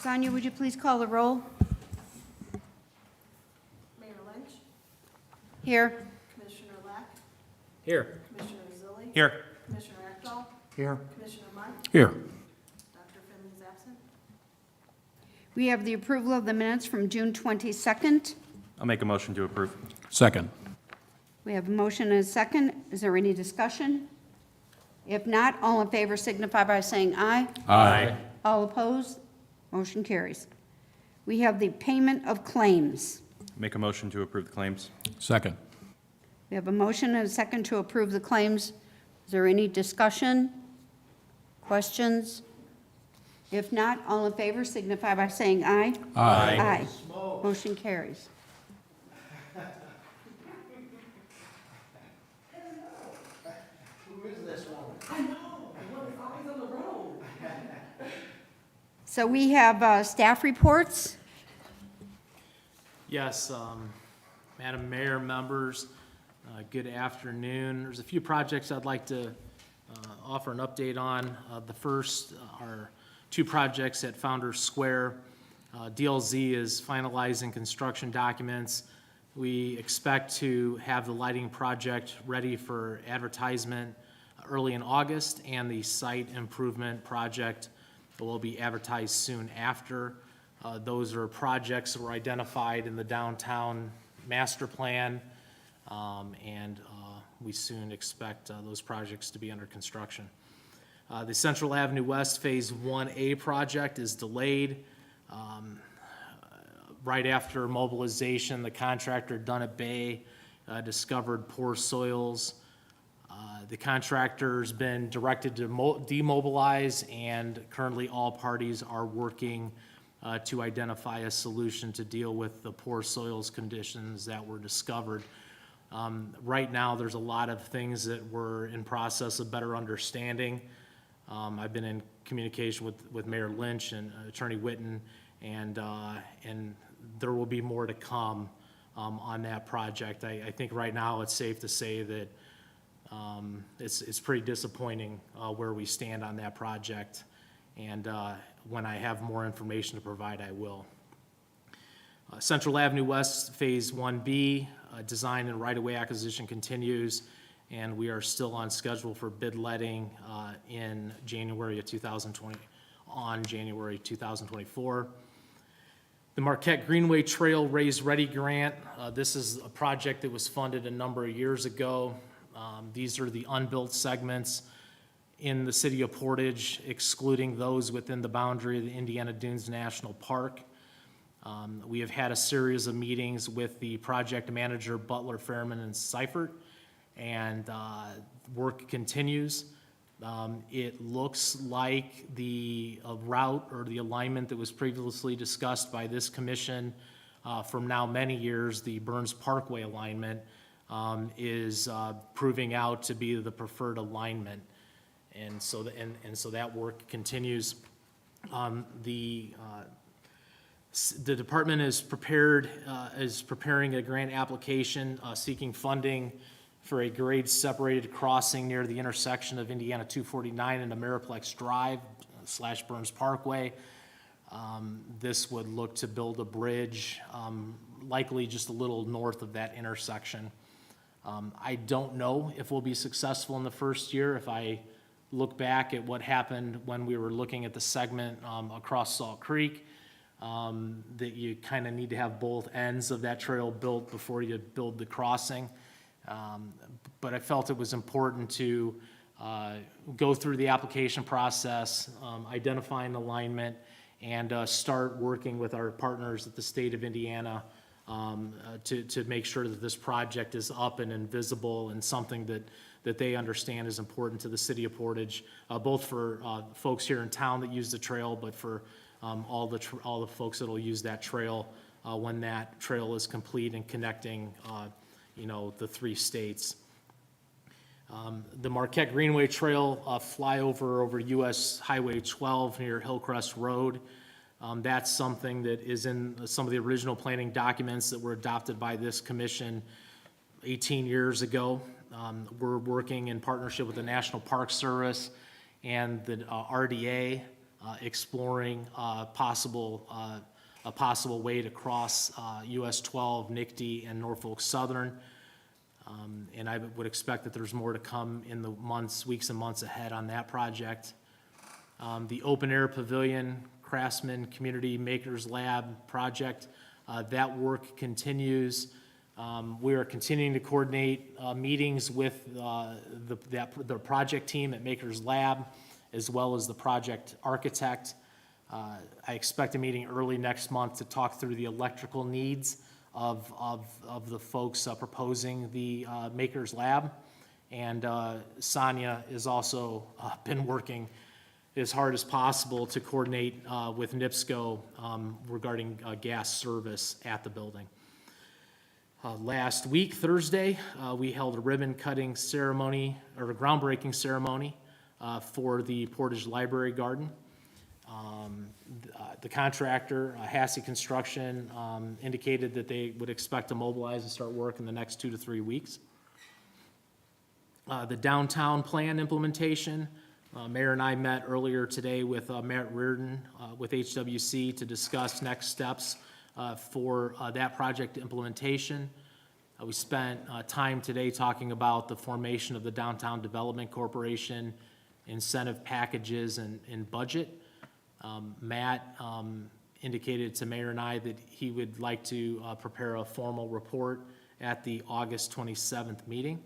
Sonia, would you please call the roll? Mayor Lynch, Here. Commissioner Lack, Here. Commissioner Zilli, Here. Commissioner Ekdahl, Here. Commissioner Munt, Here. Dr. Finley is absent. We have the approval of the minutes from June 22nd. I'll make a motion to approve. Second. We have a motion and a second. Is there any discussion? If not, all in favor signify by saying aye. Aye. All opposed? Motion carries. We have the payment of claims. Make a motion to approve the claims. Second. We have a motion and a second to approve the claims. Is there any discussion? Questions? If not, all in favor signify by saying aye. Aye. Aye. Motion carries. So we have staff reports. Yes, Madam Mayor, members, good afternoon. There's a few projects I'd like to offer an update on. The first are two projects at Founders Square. DLZ is finalizing construction documents. We expect to have the lighting project ready for advertisement early in August, and the site improvement project will be advertised soon after. Those are projects that were identified in the downtown master plan, and we soon expect those projects to be under construction. The Central Avenue West Phase 1A project is delayed. Right after mobilization, the contractor Dunnett Bay discovered poor soils. The contractor's been directed to demobilize, and currently all parties are working to identify a solution to deal with the poor soils conditions that were discovered. Right now, there's a lot of things that we're in process of better understanding. I've been in communication with Mayor Lynch and Attorney Witten, and there will be more to come on that project. I think right now it's safe to say that it's pretty disappointing where we stand on that project, and when I have more information to provide, I will. Central Avenue West Phase 1B, design and right-of-way acquisition continues, and we are still on schedule for bid letting in January of 2020, on January 2024. The Marquette Greenway Trail Raise Ready Grant, this is a project that was funded a number of years ago. These are the unbuilt segments in the city of Portage, excluding those within the boundary of the Indiana Dunes National Park. We have had a series of meetings with the project manager, Butler, Fairman, and Seifert, and work continues. It looks like the route or the alignment that was previously discussed by this commission from now many years, the Burns Parkway alignment, is proving out to be the preferred alignment. And so that work continues. The department is preparing a grant application seeking funding for a grade-separated crossing near the intersection of Indiana 249 and Ameriplex Drive / Burns Parkway. This would look to build a bridge, likely just a little north of that intersection. I don't know if we'll be successful in the first year. If I look back at what happened when we were looking at the segment across Salt Creek, that you kind of need to have both ends of that trail built before you build the crossing. But I felt it was important to go through the application process, identifying alignment, and start working with our partners at the state of Indiana to make sure that this project is up and visible and something that they understand is important to the city of Portage, both for folks here in town that use the trail, but for all the folks that will use that trail when that trail is complete and connecting the three states. The Marquette Greenway Trail flyover over US Highway 12 near Hillcrest Road. That's something that is in some of the original planning documents that were adopted by this commission 18 years ago. We're working in partnership with the National Park Service and the RDA exploring a possible way to cross US 12, NICD, and Norfolk Southern. And I would expect that there's more to come in the weeks and months ahead on that project. The Open Air Pavilion Craftsman Community Makers Lab project, that work continues. We are continuing to coordinate meetings with the project team at Makers Lab, as well as the project architect. I expect a meeting early next month to talk through the electrical needs of the folks proposing the Makers Lab. And Sonia has also been working as hard as possible to coordinate with NIPSCO regarding gas service at the building. Last week, Thursday, we held a ribbon cutting ceremony, or a groundbreaking ceremony for the Portage Library Garden. The contractor, Hassey Construction, indicated that they would expect to mobilize and start work in the next 2 to 3 weeks. The downtown plan implementation, Mayor and I met earlier today with Matt Reardon with HWC to discuss next steps for that project implementation. We spent time today talking about the formation of the Downtown Development Corporation, incentive packages, and budget. Matt indicated to Mayor and I that he would like to prepare a formal report at the August 27th meeting.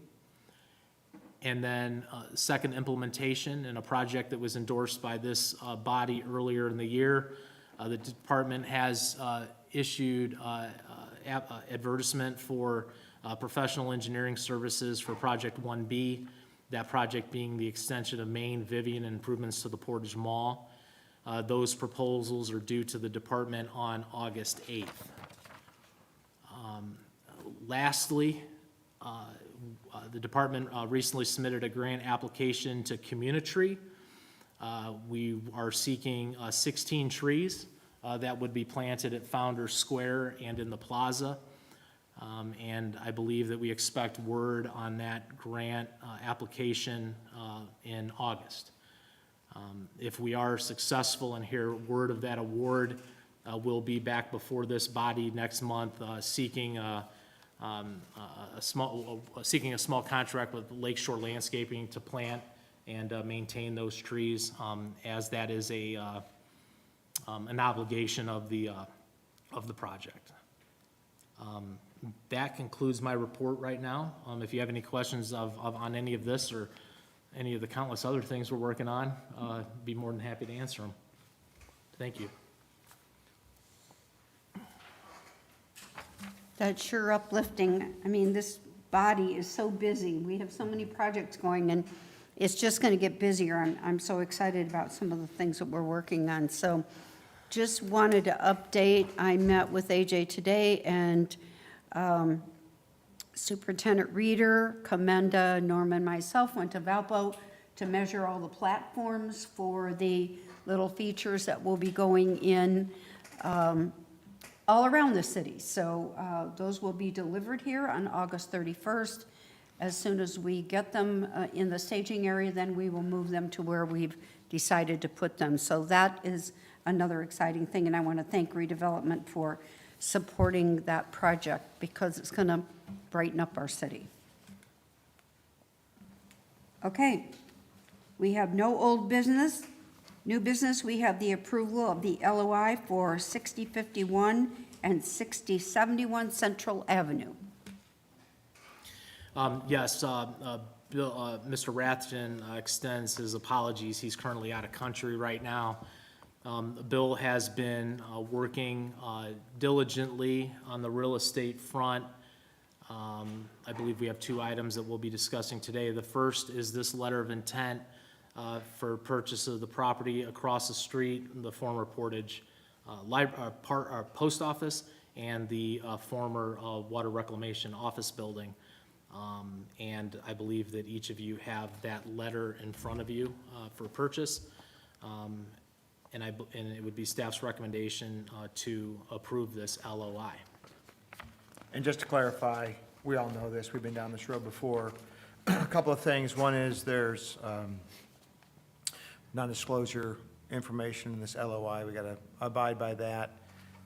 And then second implementation in a project that was endorsed by this body earlier in the year. The department has issued advertisement for professional engineering services for Project 1B, that project being the extension of Main, Vivian, and improvements to the Portage Mall. Those proposals are due to the department on August 8th. Lastly, the department recently submitted a grant application to Communitree. We are seeking 16 trees that would be planted at Founders Square and in the plaza. And I believe that we expect word on that grant application in August. If we are successful and hear word of that award, we'll be back before this body next month seeking a small contract with Lakeshore Landscaping to plant and maintain those trees, as that is an obligation of the project. That concludes my report right now. If you have any questions on any of this or any of the countless other things we're working on, be more than happy to answer them. Thank you. That's sure uplifting. I mean, this body is so busy. We have so many projects going, and it's just going to get busier. I'm so excited about some of the things that we're working on. So just wanted to update. I met with AJ today, and Superintendent Reeder, Commenda, Norman, myself went to Valpo to measure all the platforms for the little features that will be going in all around the city. So those will be delivered here on August 31st. As soon as we get them in the staging area, then we will move them to where we've decided to put them. So that is another exciting thing, and I want to thank Redevelopment for supporting that project because it's going to brighten up our city. Okay, we have no old business. New business, we have the approval of the LOI for 6051 and 6071 Central Avenue. Yes, Bill, Mr. Rathjen extends his apologies. He's currently out of country right now. Bill has been working diligently on the real estate front. I believe we have 2 items that we'll be discussing today. The first is this letter of intent for purchase of the property across the street, the former Portage post office and the former water reclamation office building. And I believe that each of you have that letter in front of you for purchase. And it would be staff's recommendation to approve this LOI. And just to clarify, we all know this, we've been down this road before. A couple of things. One is there's non-disclosure information in this LOI. We got to abide by that.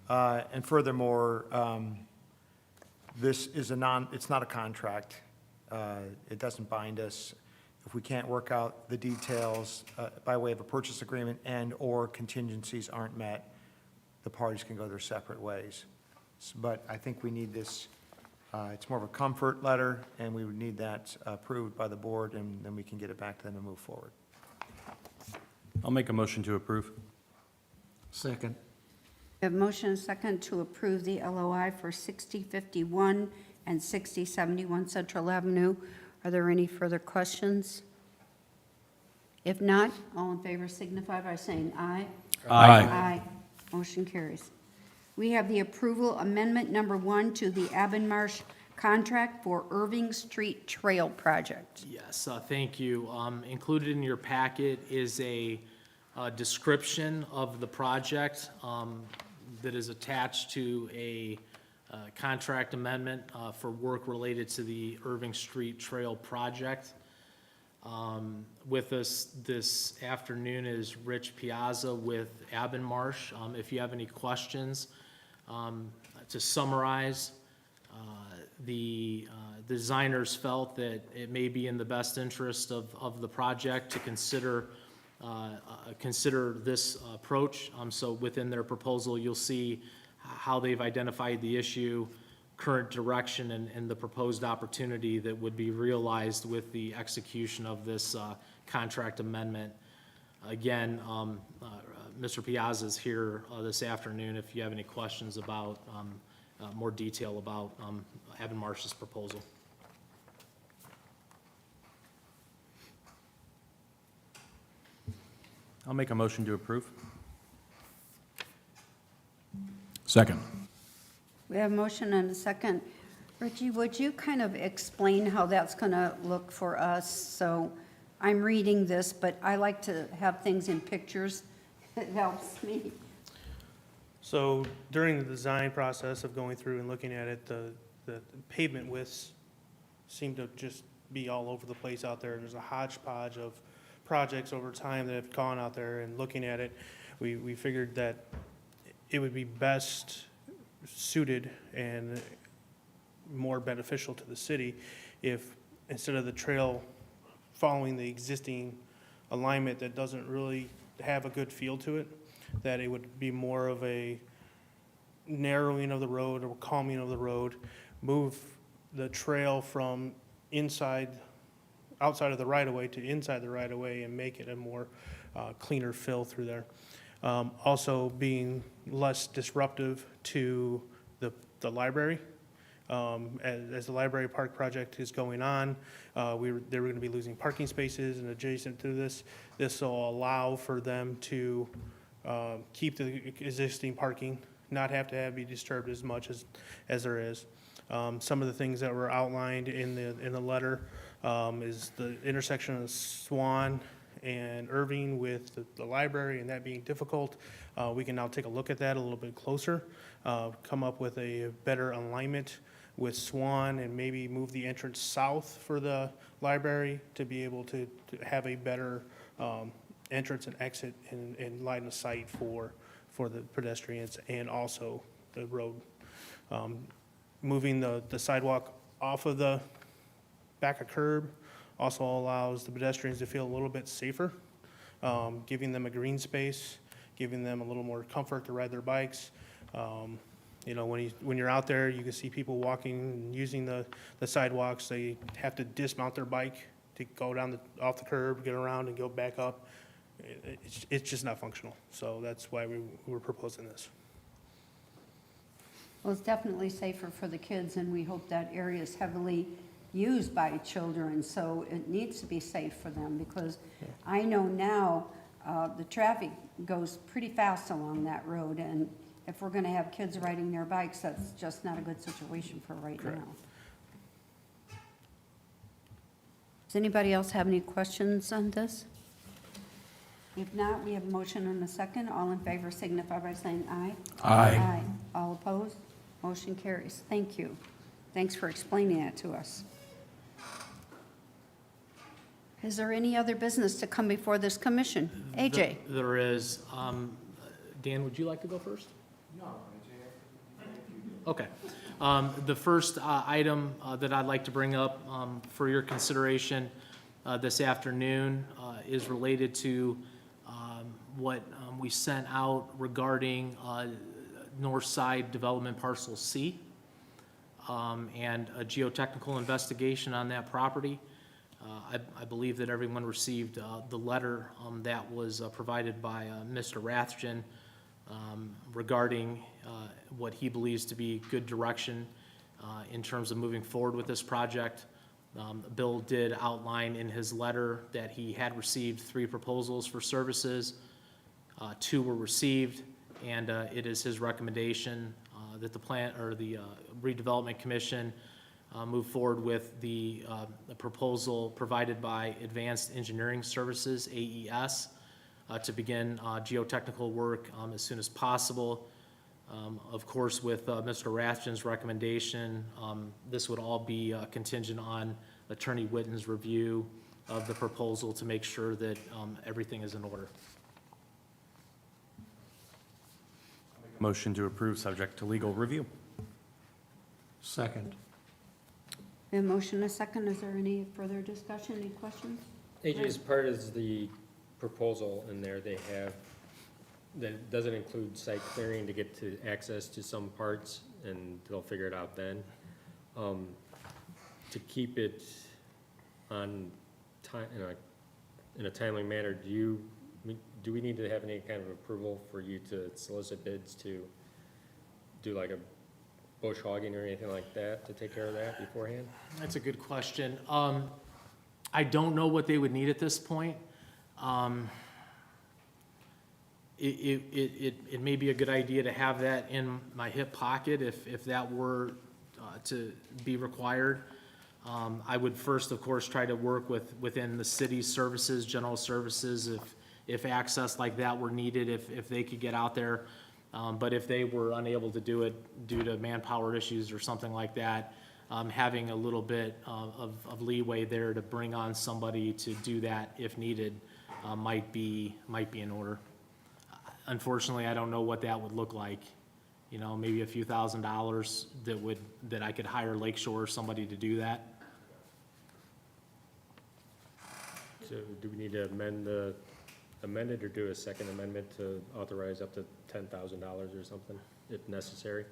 And furthermore, this is it's not a contract. It doesn't bind us. If we can't work out the details by way of a purchase agreement and/or contingencies aren't met, the parties can go their separate ways. But I think we need this, it's more of a comfort letter, and we would need that approved by the board, and then we can get it back to them and move forward. I'll make a motion to approve. Second. We have motion and second to approve the LOI for 6051 and 6071 Central Avenue. Are there any further questions? If not, all in favor signify by saying aye. Aye. Motion carries. We have the approval amendment number 1 to the Abbenmarsh contract for Irving Street Trail Project. Yes, thank you. Included in your packet is a description of the project that is attached to a contract amendment for work related to the Irving Street Trail Project. With us this afternoon is Rich Piazza with Abbenmarsh. If you have any questions, to summarize, the designers felt that it may be in the best interest of the project to consider this approach. So within their proposal, you'll see how they've identified the issue, current direction, and the proposed opportunity that would be realized with the execution of this contract amendment. Again, Mr. Piazza is here this afternoon if you have any questions about more detail about Abbenmarsh's proposal. I'll make a motion to approve. Second. We have a motion and a second. Richie, would you kind of explain how that's going to look for us? So I'm reading this, but I like to have things in pictures. It helps me. So during the design process of going through and looking at it, the pavement widths seem to just be all over the place out there. There's a hodgepodge of projects over time that have gone out there, and looking at it, we figured that it would be best suited and more beneficial to the city if, instead of the trail following the existing alignment that doesn't really have a good feel to it, that it would be more of a narrowing of the road or calming of the road, move the trail from outside of the right-of-way to inside the right-of-way, and make it a more cleaner fill through there. Also being less disruptive to the library. As the library park project is going on, they were going to be losing parking spaces, and adjacent to this will allow for them to keep the existing parking, not have to be disturbed as much as there is. Some of the things that were outlined in the letter is the intersection of Swan and Irving with the library, and that being difficult. We can now take a look at that a little bit closer, come up with a better alignment with Swan, and maybe move the entrance south for the library to be able to have a better entrance and exit and line of sight for the pedestrians and also the road. Moving the sidewalk off of the back of curb also allows the pedestrians to feel a little bit safer, giving them a green space, giving them a little more comfort to ride their bikes. You know, when you're out there, you can see people walking and using the sidewalks. They have to dismount their bike to go down off the curb, get around, and go back up. It's just not functional. So that's why we were proposing this. Well, it's definitely safer for the kids, and we hope that area is heavily used by children, so it needs to be safe for them, because I know now the traffic goes pretty fast along that road, and if we're going to have kids riding their bikes, that's just not a good situation for right now. Does anybody else have any questions on this? If not, we have a motion and a second. All in favor signify by saying aye. Aye. All opposed? Motion carries. Thank you. Thanks for explaining that to us. Is there any other business to come before this commission? AJ? There is. Dan, would you like to go first? No. Okay. The first item that I'd like to bring up for your consideration this afternoon is related to what we sent out regarding North Side Development Parcel C and a geotechnical investigation on that property. I believe that everyone received the letter that was provided by Mr. Rathjen regarding what he believes to be good direction in terms of moving forward with this project. Bill did outline in his letter that he had received 3 proposals for services. 2 were received, and it is his recommendation that the Redevelopment Commission move forward with the proposal provided by Advanced Engineering Services, AES, to begin geotechnical work as soon as possible. Of course, with Mr. Rathjen's recommendation, this would all be contingent on Attorney Witten's review of the proposal to make sure that everything is in order. Motion to approve, subject to legal review. Second. A motion, a second. Is there any further discussion, any questions? AJ, as part of the proposal in there, they have, that doesn't include site clearing to get to access to some parts, and they'll figure it out then. To keep it on time, in a timely manner, do we need to have any kind of approval for you to solicit bids to do like a bush hogging or anything like that, to take care of that beforehand? That's a good question. I don't know what they would need at this point. It may be a good idea to have that in my hip pocket if that were to be required. I would first, of course, try to work within the city's services, general services, if access like that were needed, if they could get out there. But if they were unable to do it due to manpower issues or something like that, having a little bit of leeway there to bring on somebody to do that if needed might be in order. Unfortunately, I don't know what that would look like. You know, maybe a few $1,000s that I could hire Lakeshore or somebody to do that. So do we need to amend it or do a second amendment to authorize up to $10,000 or something, if necessary?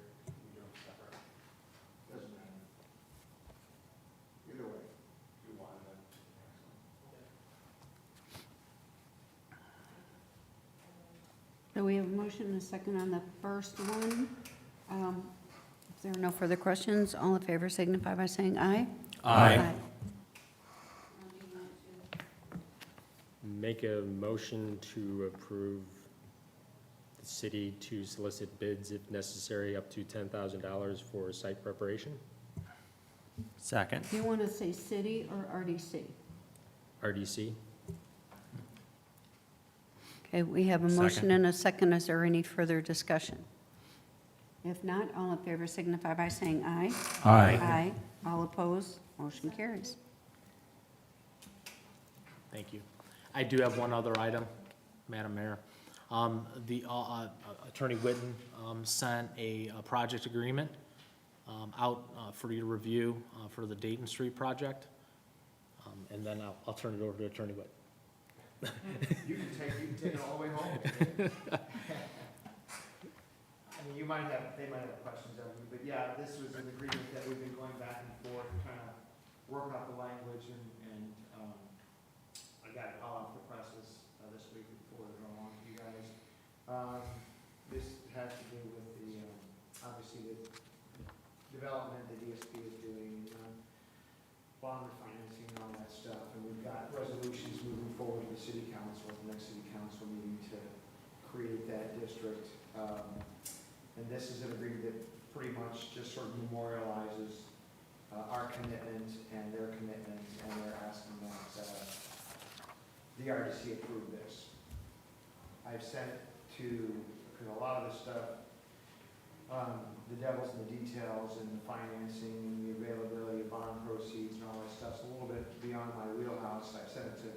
So we have a motion and a second on the first one. If there are no further questions, all in favor signify by saying aye. Aye. Make a motion to approve the city to solicit bids if necessary up to $10,000 for site preparation. Second. Do you want to say city or RDC? RDC. Okay, we have a motion Second. and a second. Is there any further discussion? If not, all in favor signify by saying aye. Aye. Aye. All opposed, motion carries. Thank you. I do have one other item, Madam Mayor. The Attorney Witten sent a project agreement out for you to review for the Dayton Street project. And then I'll turn it over to Attorney Witten. You can take it all the way home. I mean, they might have questions of me, but yeah, this was an agreement that we've been going back and forth, trying to work out the language, and I got it all off the presses this week before it went along to you guys. This has to do with the, obviously, the development that ESP is doing, bond refinancing and all that stuff, and we've got resolutions moving forward to the city council, the next city council meeting to create that district. And this is an agreement that pretty much just sort of memorializes our commitment and their commitment, and they're asking that the RDC approve this. I've sent it to, because a lot of this stuff, the devil's in the details and the financing and the availability of bond proceeds and all that stuff stuff's a little bit beyond my wheelhouse. I've sent it to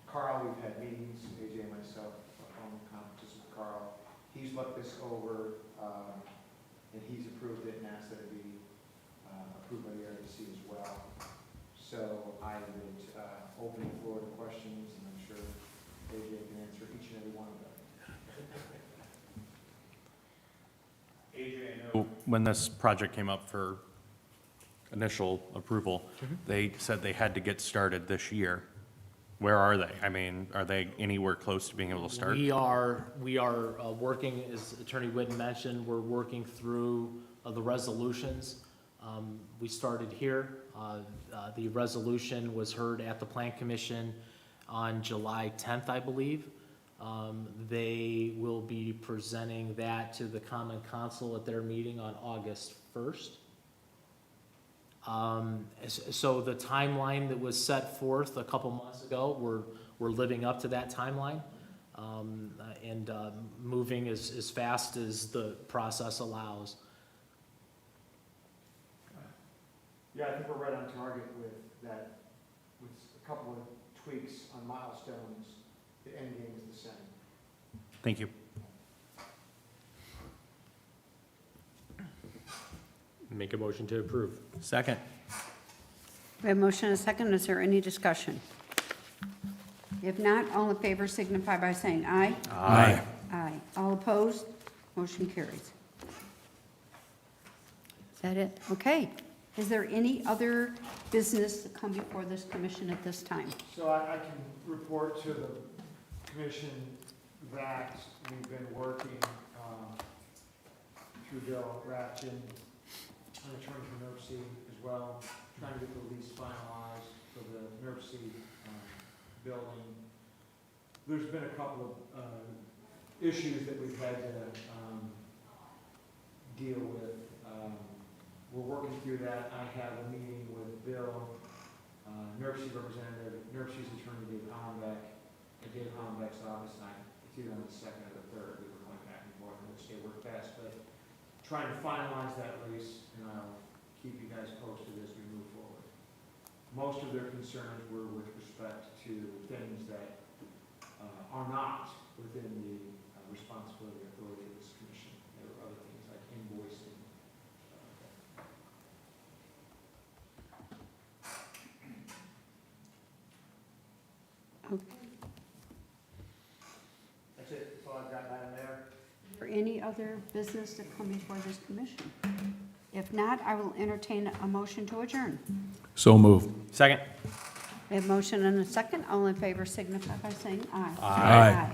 Carl, we've had meetings, AJ and myself, phone conferences with Carl. He's looked this over, and he's approved it and asked that it be approved by the RDC as well. So I would open the floor to questions, and I'm sure AJ can answer each and every one of them. When this project came up for initial approval, they said they had to get started this year. Where are they? I mean, are they anywhere close to being able to start? We are working, as Attorney Whitten mentioned, we're working through the resolutions. We started here. The resolution was heard at the Plan Commission on July 10th, I believe. They will be presenting that to the Common Council at their meeting on August 1st. So the timeline that was set forth a couple months ago, we're living up to that timeline, and moving as fast as the process allows. Yeah, I think we're right on target with that, with a couple of tweaks on milestones. The end game is the same. Thank you. Make a motion to approve. Second. We have a motion and a second. Is there any discussion? If not, all in favor signify by saying aye. Aye. Aye. All opposed? Motion carries. Is that it? Okay. Is there any other business to come before this commission at this time? So I can report to the commission that we've been working through Bill Ratchin, an attorney for NERC as well, trying to get the lease finalized for the NERC building. There's been a couple of issues that we've had to deal with. We're working through that. I have a meeting with Bill, NERC representative, NERC's attorney, Dave Hollenbeck, at Dave Hollenbeck's office, and it's either on the second or the third. We were going back and forth on which day worked best, but trying to finalize that lease, and I'll keep you guys posted as we move forward. Most of their concerns were with respect to things that are not within the responsibility or authority of this commission. There were other things like invoicing. That's it. That's all I've got down there. Or any other business to come before this commission? If not, I will entertain a motion to adjourn. So moved. Second. We have motion and a second. All in favor signify by saying aye. Aye.